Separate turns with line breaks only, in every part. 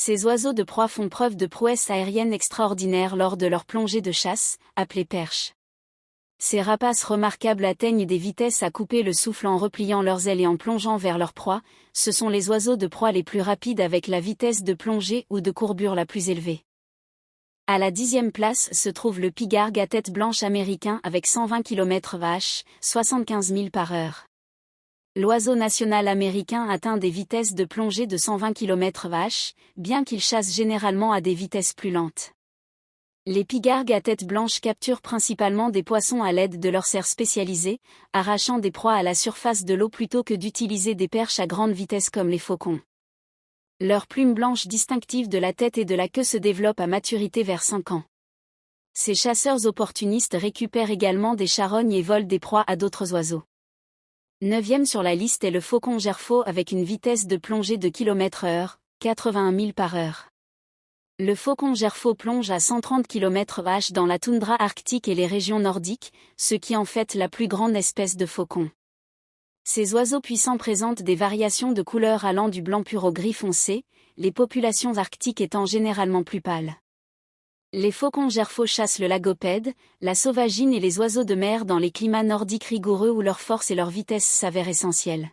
Ces oiseaux de proie font preuve de prouesse aérienne extraordinaire lors de leur plongée de chasse, appelée perche. Ces rapaces remarquables atteignent des vitesses à couper le souffle en repliant leurs ailes et en plongeant vers leur proie. Ce sont les oiseaux de proie les plus rapides avec la vitesse de plongée ou de courbure la plus élevée. À la 10e place se trouve le pigargue à tête blanche américain avec 120 km/h, 75 000 par heure. L'oiseau national américain atteint des vitesses de plongée de 120 km/h, bien qu'il chasse généralement à des vitesses plus lentes. Les pigargues à tête blanche capturent principalement des poissons à l'aide de leurs serres spécialisées, arrachant des proies à la surface de l'eau plutôt que d'utiliser des perches à grande vitesse comme les faucons. Leurs plumes blanches distinctives de la tête et de la queue se développent à maturité vers 5 ans. Ces chasseurs opportunistes récupèrent également des charognes et volent des proies à d'autres oiseaux. 9e sur la liste est le faucon gerfaut avec une vitesse de plongée de km/h, 81 000 par heure. Le faucon gerfaut plonge à 130 km/h dans la toundra arctique et les régions nordiques, ce qui en fait la plus grande espèce de faucon. Ces oiseaux puissants présentent des variations de couleurs allant du blanc pur au gris foncé, les populations arctiques étant généralement plus pâles. Les faucons gerfaux chassent le lagopède, la sauvagine et les oiseaux de mer dans les climats nordiques rigoureux où leur force et leur vitesse s'avèrent essentielles.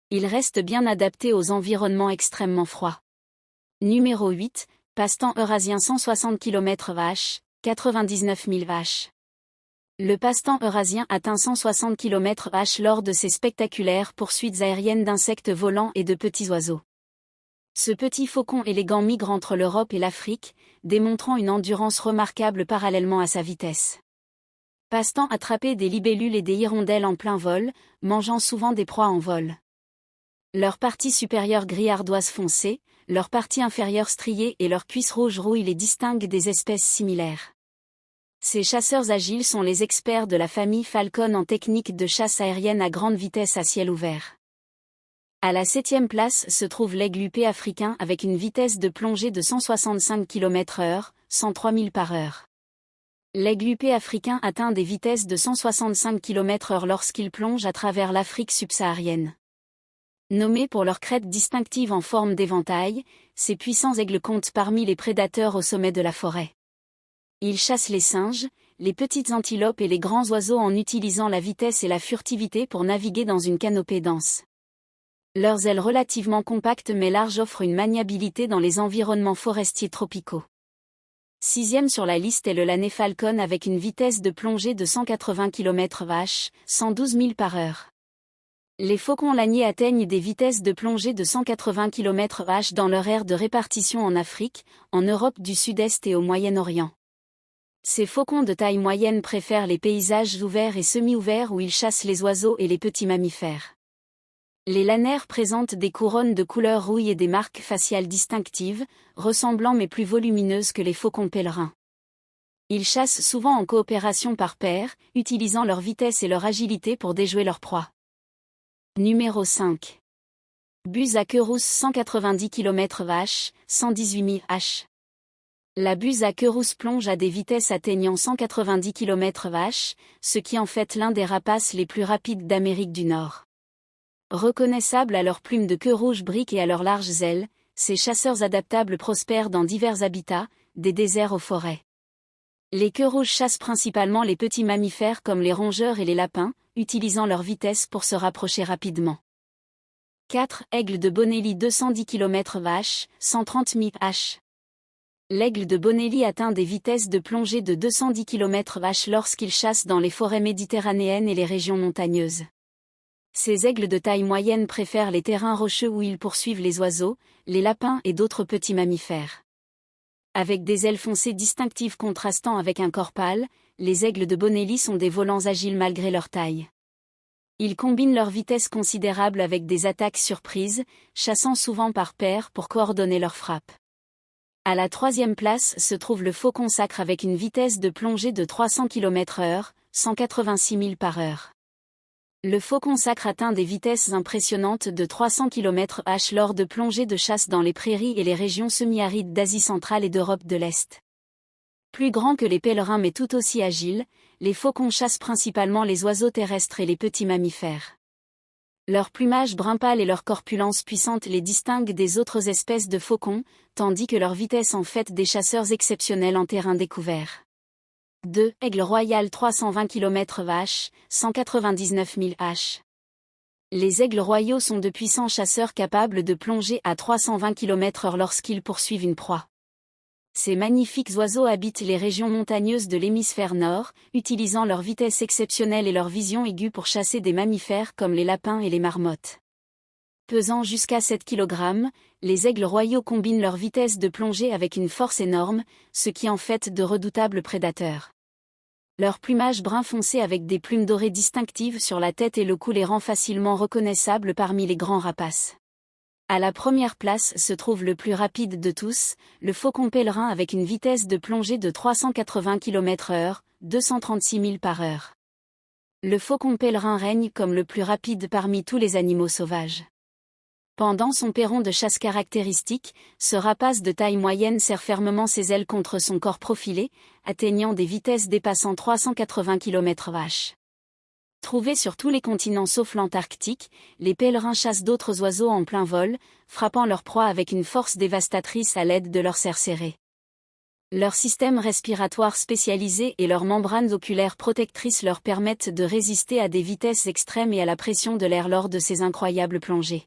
Ils restent bien adaptés aux environnements extrêmement froids. Numéro 8, passe-temps eurasien 160 km/h, 99 000 vaches. Le passe-temps eurasien atteint 160 km/h lors de ses spectaculaires poursuites aériennes d'insectes volants et de petits oiseaux. Ce petit faucon élégant migre entre l'Europe et l'Afrique, démontrant une endurance remarquable parallèlement à sa vitesse. Passe-temps attraper des libellules et des hirondelles en plein vol, mangeant souvent des proies en vol. Leur partie supérieure gris ardoise foncé, leur partie inférieure striée et leur cuisse rouge rouille les distinguent des espèces similaires. Ces chasseurs agiles sont les experts de la famille Falcon en technique de chasse aérienne à grande vitesse à ciel ouvert. À la 7e place se trouve l'aigle huppé africain avec une vitesse de plongée de 165 km/h, 103 000 par heure. L'aigle huppé africain atteint des vitesses de 165 km/h lorsqu'il plonge à travers l'Afrique subsaharienne. Nommés pour leur crête distinctive en forme d'éventail, ces puissants aigles comptent parmi les prédateurs au sommet de la forêt. Ils chassent les singes, les petites antilopes et les grands oiseaux en utilisant la vitesse et la furtivité pour naviguer dans une canopée dense. Leurs ailes relativement compactes mais larges offrent une maniabilité dans les environnements forestiers tropicaux. 6e sur la liste est le lané falcon avec une vitesse de plongée de 180 km/h, 112 000 par heure. Les faucons laniers atteignent des vitesses de plongée de 180 km/h dans leur aire de répartition en Afrique, en Europe du Sud-Est et au Moyen-Orient. Ces faucons de taille moyenne préfèrent les paysages ouverts et semi-ouverts où ils chassent les oiseaux et les petits mammifères. Les lanaires présentent des couronnes de couleur rouille et des marques faciales distinctives, ressemblant mais plus volumineuses que les faucons pèlerins. Ils chassent souvent en coopération par paires, utilisant leur vitesse et leur agilité pour déjouer leur proie. Numéro 5. Buse à queue rousse 190 km/h, 118 000 h. La buse à queue rousse plonge à des vitesses atteignant 190 km/h, ce qui en fait l'un des rapaces les plus rapides d'Amérique du Nord. Reconnaissables à leurs plumes de queue rouge brique et à leurs larges ailes, ces chasseurs adaptables prospèrent dans divers habitats, des déserts aux forêts. Les queues rouges chassent principalement les petits mammifères comme les rongeurs et les lapins, utilisant leur vitesse pour se rapprocher rapidement. 4. Aigle de Bonelli 210 km/h, 130 000 h. L'aigle de Bonelli atteint des vitesses de plongée de 210 km/h lorsqu'il chasse dans les forêts méditerranéennes et les régions montagneuses. Ces aigles de taille moyenne préfèrent les terrains rocheux où ils poursuivent les oiseaux, les lapins et d'autres petits mammifères. Avec des ailes foncées distinctives contrastant avec un corps pâle, les aigles de Bonelli sont des volants agiles malgré leur taille. Ils combinent leur vitesse considérable avec des attaques surprises, chassant souvent par paires pour coordonner leurs frappes. À la 3e place se trouve le faucon sacre avec une vitesse de plongée de 300 km/h, 186 000 par heure. Le faucon sacre atteint des vitesses impressionnantes de 300 km/h lors de plongées de chasse dans les prairies et les régions semi-arides d'Asie centrale et d'Europe de l'Est. Plus grands que les pèlerins mais tout aussi agiles, les faucons chassent principalement les oiseaux terrestres et les petits mammifères. Leur plumage brun pâle et leur corpulence puissante les distinguent des autres espèces de faucons, tandis que leur vitesse en fait des chasseurs exceptionnels en terrain découvert. 2. Aigle royal 320 km/h, 199 000 h. Les aigles royaux sont de puissants chasseurs capables de plonger à 320 km/h lorsqu'ils poursuivent une proie. Ces magnifiques oiseaux habitent les régions montagneuses de l'hémisphère nord, utilisant leur vitesse exceptionnelle et leur vision aiguë pour chasser des mammifères comme les lapins et les marmottes. Pesant jusqu'à 7 kg, les aigles royaux combinent leur vitesse de plongée avec une force énorme, ce qui en fait de redoutables prédateurs. Leur plumage brun foncé avec des plumes dorées distinctives sur la tête et le cou les rend facilement reconnaissables parmi les grands rapaces. À la première place se trouve le plus rapide de tous, le faucon pèlerin avec une vitesse de plongée de 380 km/h, 236 000 par heure. Le faucon pèlerin règne comme le plus rapide parmi tous les animaux sauvages. Pendant son perron de chasse caractéristique, ce rapace de taille moyenne serre fermement ses ailes contre son corps profilé, atteignant des vitesses dépassant 380 km/h. Trouvés sur tous les continents sauf l'Antarctique, les pèlerins chassent d'autres oiseaux en plein vol, frappant leur proie avec une force dévastatrice à l'aide de leurs serres serrées. Leur système respiratoire spécialisé et leurs membranes oculaires protectrices leur permettent de résister à des vitesses extrêmes et à la pression de l'air lors de ces incroyables plongées.